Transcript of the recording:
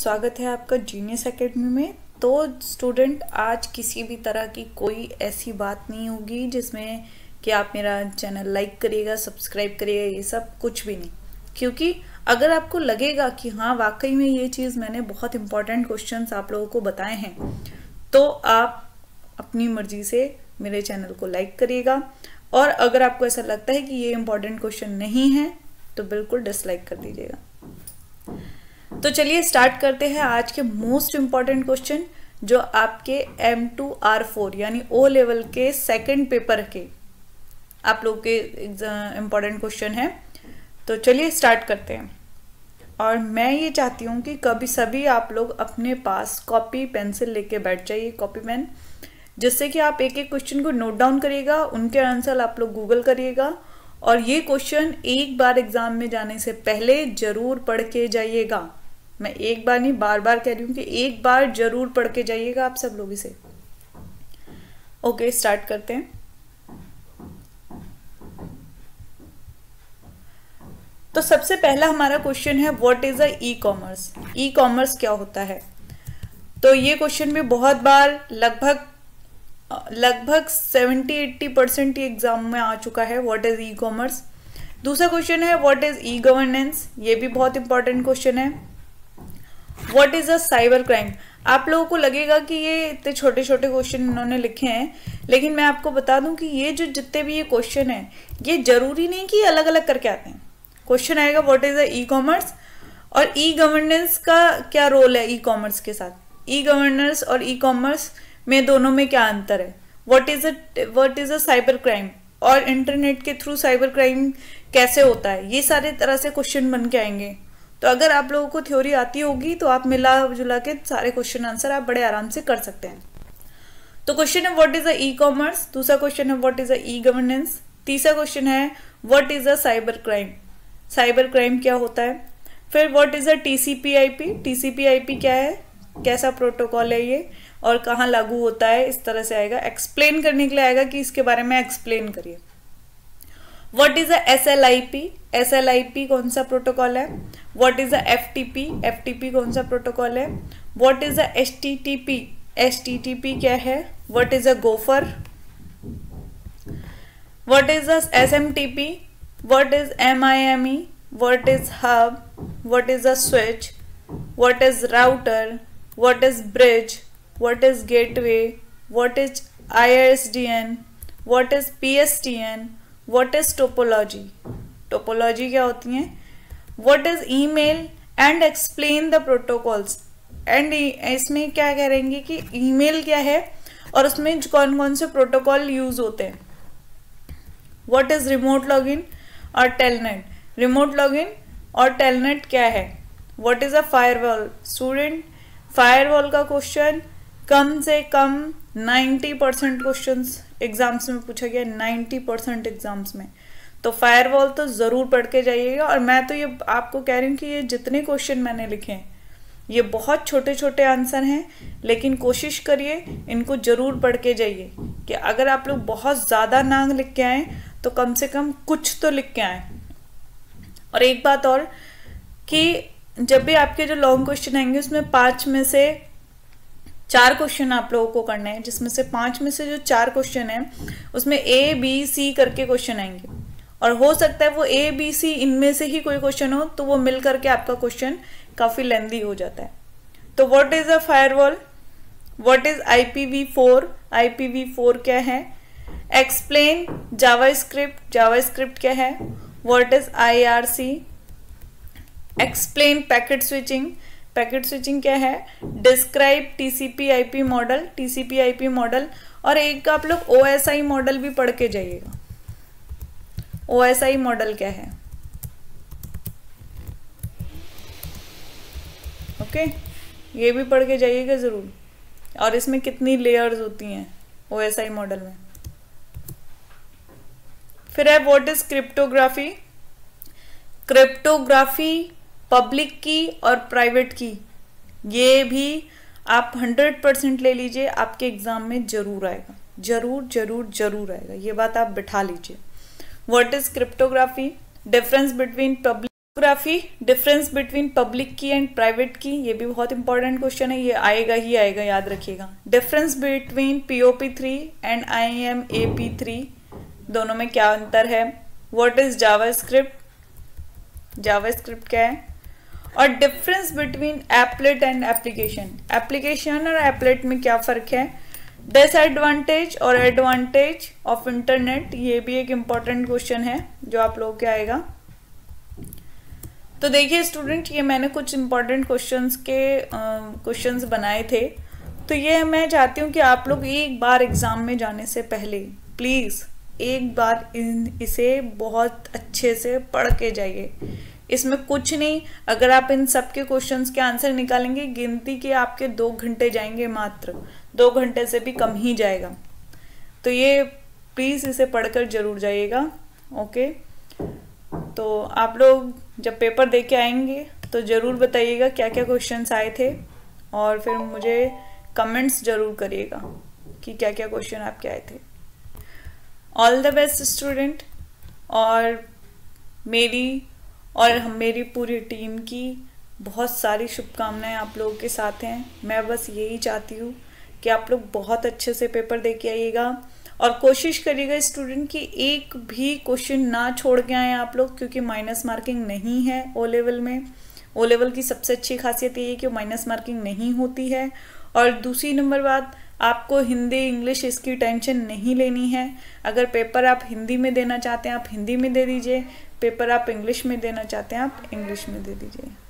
स्वागत है आपका जीनियस एकेडमी में। तो स्टूडेंट, आज किसी भी तरह की कोई ऐसी बात नहीं होगी जिसमें कि आप मेरा चैनल लाइक करिएगा, सब्सक्राइब करिएगा, ये सब कुछ भी नहीं। क्योंकि अगर आपको लगेगा कि हाँ वाकई में ये चीज़ मैंने बहुत इंपॉर्टेंट क्वेश्चंस आप लोगों को बताए हैं, तो आप अपनी मर्जी से मेरे चैनल को लाइक करिएगा। और अगर आपको ऐसा लगता है कि ये इंपॉर्टेंट क्वेश्चन नहीं है तो बिल्कुल डिसलाइक कर दीजिएगा। तो चलिए स्टार्ट करते हैं आज के मोस्ट इम्पॉर्टेंट क्वेश्चन, जो आपके M2R4 यानी O लेवल के सेकंड पेपर के आप लोग के इम्पॉर्टेंट क्वेश्चन है। तो चलिए स्टार्ट करते हैं। और मैं ये चाहती हूँ कि कभी सभी आप लोग अपने पास कॉपी पेंसिल लेके बैठ जाइए, कॉपी पेन, जिससे कि आप एक एक क्वेश्चन को नोट डाउन करिएगा, उनके आंसर आप लोग गूगल करिएगा। और ये क्वेश्चन एक बार एग्जाम में जाने से पहले जरूर पढ़ के जाइएगा। मैं एक बार नहीं बार बार कह रही हूँ कि एक बार जरूर पढ़ के जाइएगा आप सब लोग इसे। ओके, स्टार्ट करते हैं। तो सबसे पहला हमारा क्वेश्चन है, what is a e commerce. E commerce क्या होता है? तो ये क्वेश्चन भी बहुत बार लगभग 70-80% ये एग्जाम में आ चुका है। What is e commerce. दूसरा क्वेश्चन है, व्हाट इज ई गवर्नेंस। ये भी बहुत इंपॉर्टेंट क्वेश्चन है। What is a cyber crime. आप लोगों को लगेगा कि ये इतने छोटे छोटे क्वेश्चन इन्होंने लिखे हैं, लेकिन मैं आपको बता दूं कि ये जो जितने भी ये क्वेश्चन है, ये जरूरी नहीं कि अलग अलग करके आते हैं। क्वेश्चन आएगा what is a e commerce और ई गवर्नेंस का क्या रोल है ई कॉमर्स के साथ। ई गवर्नेंस और ई कॉमर्स में दोनों में क्या अंतर है। What is a cyber crime और इंटरनेट के थ्रू साइबर क्राइम कैसे होता है। ये सारे तरह से क्वेश्चन बन के आएंगे। तो अगर आप लोगों को थ्योरी आती होगी तो आप मिला जुला के सारे क्वेश्चन आंसर आप बड़े आराम से कर सकते हैं। तो क्वेश्चन है what is a e commerce. दूसरा क्वेश्चन है what is a e governance. तीसरा क्वेश्चन है what is a cyber crime. Cyber crime क्या होता है। फिर what is a TCP/IP। TCP/IP क्या है, कैसा प्रोटोकॉल है ये और कहाँ लागू होता है, इस तरह से आएगा। एक्सप्लेन करने के लिए आएगा कि इसके बारे में एक्सप्लेन करिए। What is a SLIP। SLIP कौन सा प्रोटोकॉल है। What is a FTP। FTP कौन सा प्रोटोकॉल है। What is a HTTP। HTTP क्या है। What is a gopher. What is a SMTP। What is MIME। What is hub. What is a switch. What is router. What is bridge. What is gateway. What is ISDN। What is PSTN। What is topology. Topology क्या होती है। What is email and explain the protocols. And इसमें क्या करेंगे कि email क्या है और उसमें कौन कौन से प्रोटोकॉल यूज होते हैं। व्हाट इज रिमोट लॉगिन और टेलनेट। रिमोट लॉगिन और टेलनेट क्या है। What is a firewall. Student, firewall का क्वेश्चन कम से कम 90% क्वेश्चंस एग्जाम्स में पूछा गया। 90% एग्जाम्स में। तो फायरवॉल तो जरूर पढ़ के जाइएगा। और मैं तो ये आपको कह रही हूँ कि ये जितने क्वेश्चन मैंने लिखे हैं ये बहुत छोटे छोटे आंसर हैं, लेकिन कोशिश करिए इनको जरूर पढ़ के जाइए कि अगर आप लोग बहुत ज़्यादा ना लिख के आए तो कम से कम कुछ तो लिख के आए। और एक बात और कि जब भी आपके जो लॉन्ग क्वेश्चन आएंगे उसमें 5 में से 4 क्वेश्चन आप लोगों को करने हैं, जिसमें से 5 में से जो 4 क्वेश्चन है उसमें A B C करके क्वेश्चन आएंगे। और हो सकता है वो ABC इनमें से ही कोई क्वेश्चन हो, तो वो मिल करके आपका क्वेश्चन काफी लेंदी हो जाता है। तो what is a firewall. What is IPv4। IPv4 क्या है। Explain JavaScript. जावास्क्रिप्ट क्या है। What is IRC। Explain packet switching. Packet switching क्या है। Describe TCP/IP model. TCP/IP model. और एक आप लोग OSI मॉडल भी पढ़ के जाइएगा। OSI मॉडल क्या है। ओके, ये भी पढ़ के जाइएगा जरूर। और इसमें कितनी लेयर्स होती हैं OSI मॉडल में। फिर है what is cryptography. Cryptography public की और प्राइवेट की, ये भी आप 100% ले लीजिए, आपके एग्जाम में जरूर आएगा। जरूर जरूर जरूर आएगा, ये बात आप बिठा लीजिए। What is cryptography. Difference between public geography, difference between public की एंड प्राइवेट की, ये भी बहुत इंपॉर्टेंट क्वेश्चन है, ये आएगा ही आएगा, याद रखिएगा। Difference between POP3 and IMAP3, दोनों में क्या अंतर है। व्हाट इज जावास्क्रिप्ट, जावास्क्रिप्ट क्या है। और difference between applet and application, application और एप्लेट में क्या फ़र्क है। डिसएडवांटेज और एडवांटेज ऑफ इंटरनेट, ये भी एक इम्पॉर्टेंट क्वेश्चन है जो आप लोगों के आएगा। तो देखिए स्टूडेंट, ये मैंने कुछ इम्पॉर्टेंट क्वेश्चंस बनाए थे, तो ये मैं चाहती हूँ कि आप लोग एक बार एग्ज़ाम में जाने से पहले प्लीज़ एक बार इसे बहुत अच्छे से पढ़ के जाइए। इसमें कुछ नहीं, अगर आप इन सब के क्वेश्चंस के आंसर निकालेंगे, गिनती के आपके 2 घंटे जाएंगे, मात्र 2 घंटे से भी कम ही जाएगा। तो ये प्लीज़ इसे पढ़कर जरूर जाइएगा। ओके, तो आप लोग जब पेपर दे के आएंगे तो ज़रूर बताइएगा क्या क्या क्वेश्चंस आए थे, और फिर मुझे कमेंट्स ज़रूर करिएगा कि क्या क्या क्वेश्चन आपके आए थे। ऑल द बेस्ट स्टूडेंट, और मेरी पूरी टीम की बहुत सारी शुभकामनाएं आप लोगों के साथ हैं। मैं बस यही चाहती हूँ कि आप लोग बहुत अच्छे से पेपर दे के आइएगा, और कोशिश करिएगा स्टूडेंट कि एक भी क्वेश्चन ना छोड़ के आए आप लोग, क्योंकि माइनस मार्किंग नहीं है ओ लेवल में। ओ लेवल की सबसे अच्छी खासियत ये है कि माइनस मार्किंग नहीं होती है। और दूसरी नंबर बात, आपको हिंदी इंग्लिश इसकी टेंशन नहीं लेनी है। अगर पेपर आप हिंदी में देना चाहते हैं आप हिंदी में दे दीजिए, पेपर आप इंग्लिश में देना चाहते हैं आप इंग्लिश में दे दीजिए।